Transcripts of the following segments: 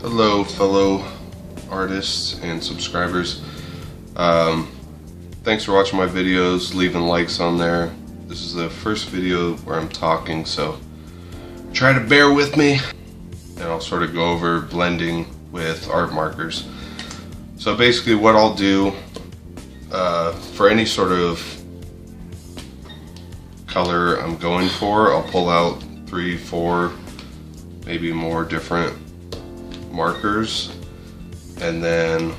Hello fellow artists and subscribers. Thanks for watching my videos, leaving likes on there. This is the first video where I'm talking, so try to bear with me. And I'll sort of go over blending with art markers. So basically what I'll do for any sort of color I'm going for, I'll pull out 3, 4, maybe more different markers, and then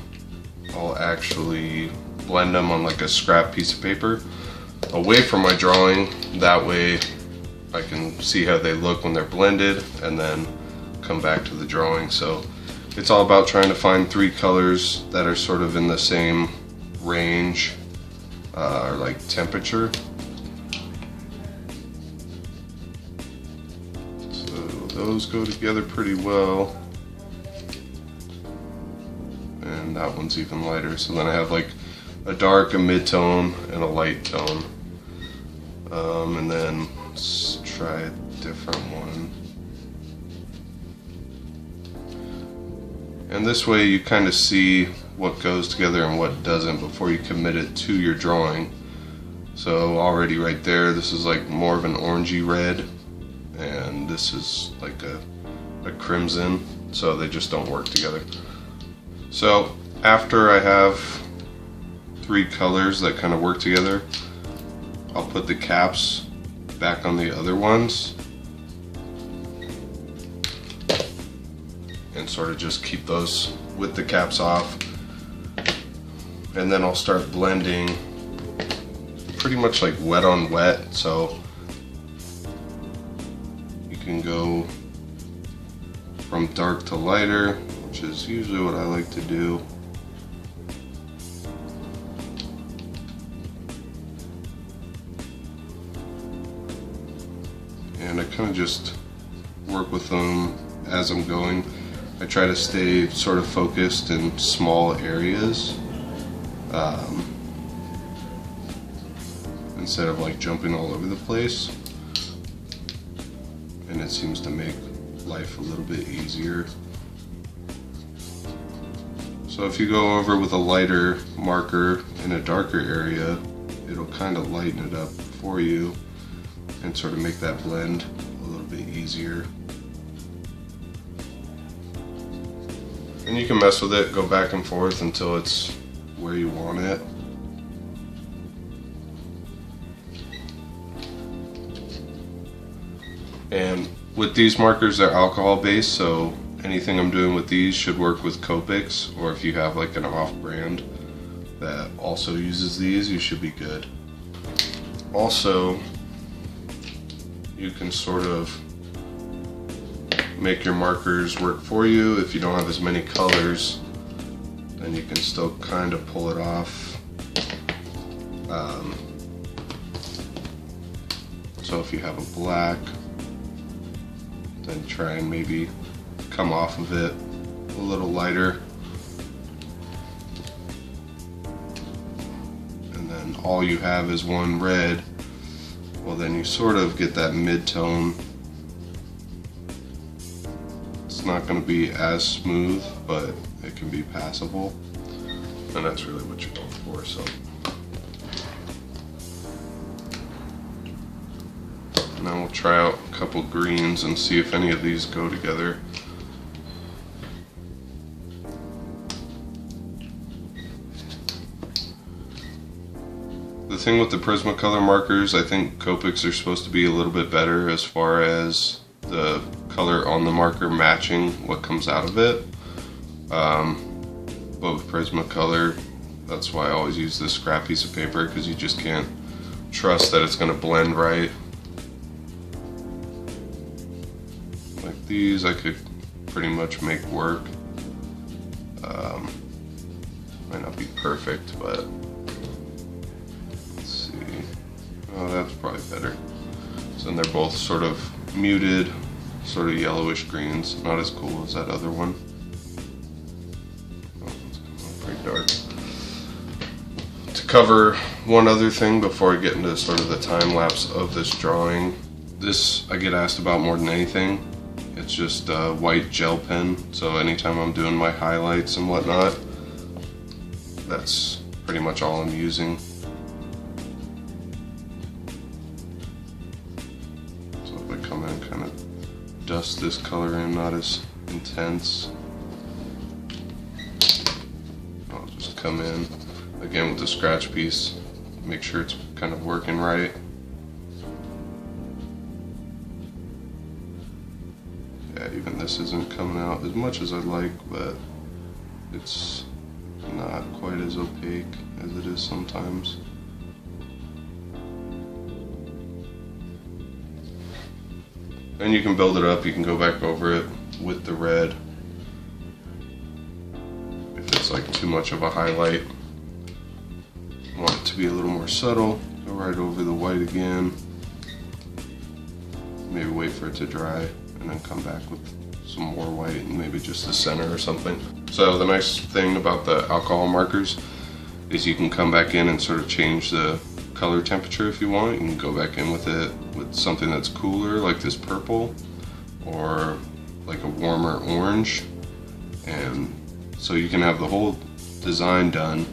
I'll actually blend them on like a scrap piece of paper away from my drawing. That way I can see how they look when they're blended and then come back to the drawing. So it's all about trying to find 3 colors that are sort of in the same range or like temperature. So those go together pretty well. And that one's even lighter. So then I have like a dark, a mid-tone, and a light tone. And then let's try a different one. And this way you kind of see what goes together and what doesn't before you commit it to your drawing. So already right there, this is like more of an orangey red, and this is like a crimson, so they just don't work together. So after I have 3 colors that kind of work together, I'll put the caps back on the other ones and sort of just keep those with the caps off. And then I'll start blending pretty much like wet on wet. So you can go from dark to lighter, which is usually what I like to do. And I kind of just work with them as I'm going. I try to stay sort of focused in small areas instead of like jumping all over the place, and it seems to make life a little bit easier. So if you go over with a lighter marker in a darker area, it'll kind of lighten it up for you and sort of make that blend a little bit easier. And you can mess with it, go back and forth until it's where you want it. And with these markers, they're alcohol based, so anything I'm doing with these should work with Copics, or if you have like an off-brand that also uses these, you should be good. Also, you can sort of make your markers work for you. If you don't have as many colors, then you can still kind of pull it off. So if you have a black, then try and maybe come off of it a little lighter. And then all you have is one red. Well, then you sort of get that mid-tone. It's not going to be as smooth, but it can be passable. And that's really what you're going for. So now we'll try out a couple greens and see if any of these go together. The thing with the Prismacolor markers, I think Copics are supposed to be a little bit better as far as the color on the marker matching what comes out of it. But with Prismacolor, that's why I always use this scrap piece of paper, because you just can't trust that it's going to blend right. Like these, I could pretty much make work. Might not be perfect, but let's see. Oh, that's probably better. So then they're both sort of muted, sort of yellowish greens. Not as cool as that other one. Oh, it's pretty dark. To cover one other thing before I get into sort of the time lapse of this drawing, this I get asked about more than anything. It's just a white gel pen, so anytime I'm doing my highlights and whatnot, that's pretty much all I'm using. So if I come in and kind of dust this color in, not as intense, I'll just come in again with the scratch piece, make sure it's kind of working right. Yeah, even this isn't coming out as much as I'd like, but it's not quite as opaque as it is sometimes. And you can build it up, you can go back over it with the red. If it's like too much of a highlight, want it to be a little more subtle, go right over the white again. Maybe wait for it to dry and then come back with some more white and maybe just the center or something. So the nice thing about the alcohol markers is you can come back in and sort of change the color temperature if you want. You can go back in with it with something that's cooler, like this purple, or like a warmer orange. And so you can have the whole design done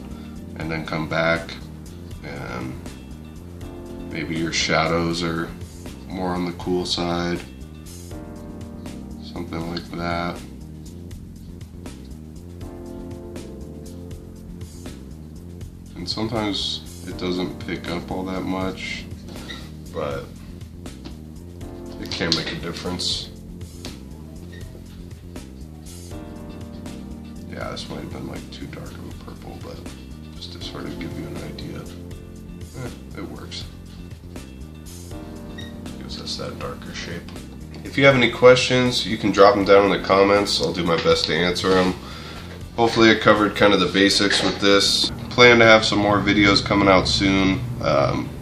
and then come back and maybe your shadows are more on the cool side, something like that. And sometimes it doesn't pick up all that much, but it can make a difference. Yeah, this might have been like too dark of a purple, but just to sort of give you an idea, it works. Gives us that darker shape. If you have any questions, you can drop them down in the comments. I'll do my best to answer them. Hopefully I covered kind of the basics with this. Plan to have some more videos coming out soon.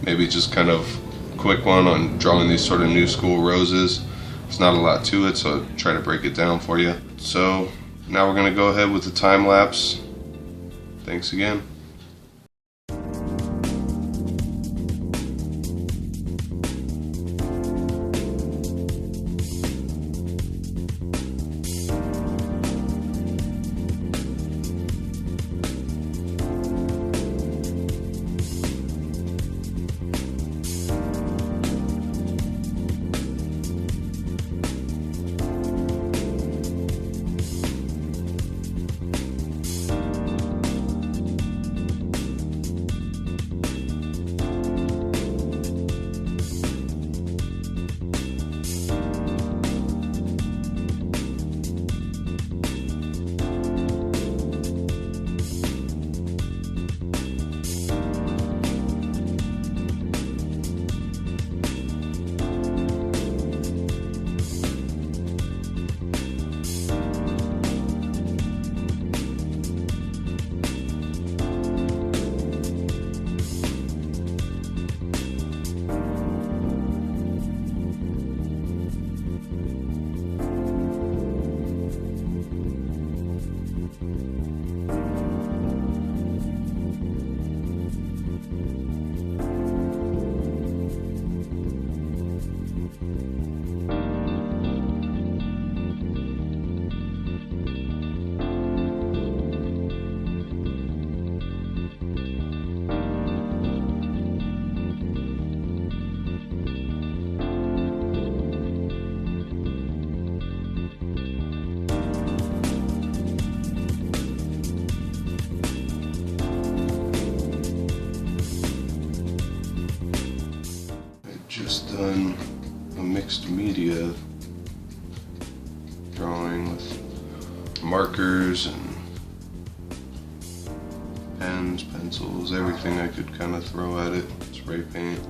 Maybe just kind of a quick one on drawing these sort of new school roses. There's not a lot to it, so I'll try to break it down for you. So now we're going to go ahead with the time lapse. Thanks again. Just done a mixed media drawing with markers and pens, pencils, everything I could kind of throw at it, spray paint.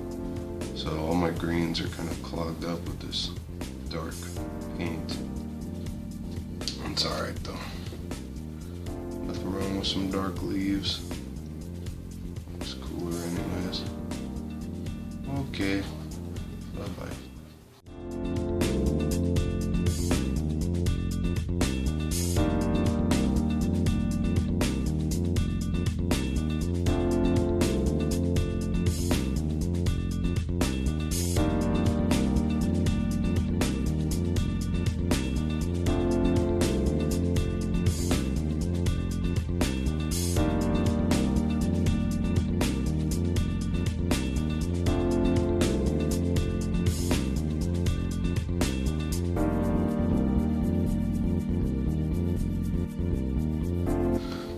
So all my greens are kind of clogged up with this dark paint. It's alright though. Nothing wrong with some dark leaves. Looks cooler anyways. Okay. Bye-bye.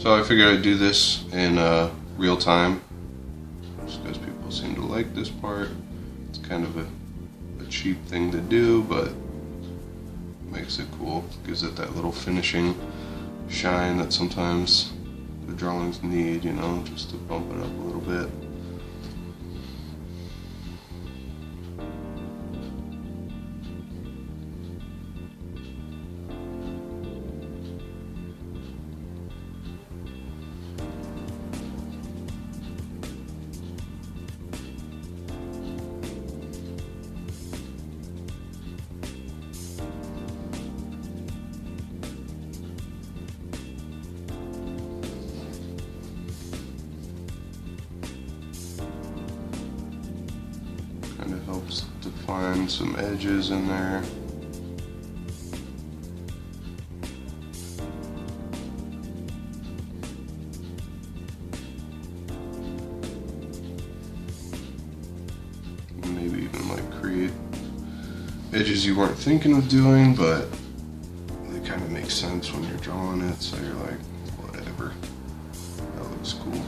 So I figured I'd do this in real time, just because people seem to like this part. It's kind of a cheap thing to do, but makes it cool. Gives it that little finishing shine that sometimes the drawings need, you know, just to bump it up a little bit. Kind of helps define some edges in there. Maybe even like create edges you weren't thinking of doing, but they kind of make sense when you're drawing it, so you're like, whatever, that looks cool.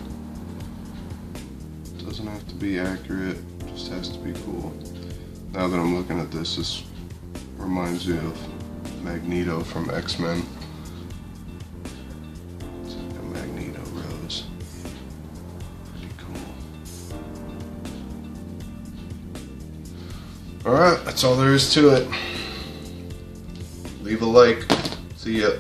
Doesn't have to be accurate, just has to be cool. Now that I'm looking at this, this reminds me of Magneto from X-Men. It's like a Magneto rose. Pretty cool. Alright, that's all there is to it. Leave a like. See ya.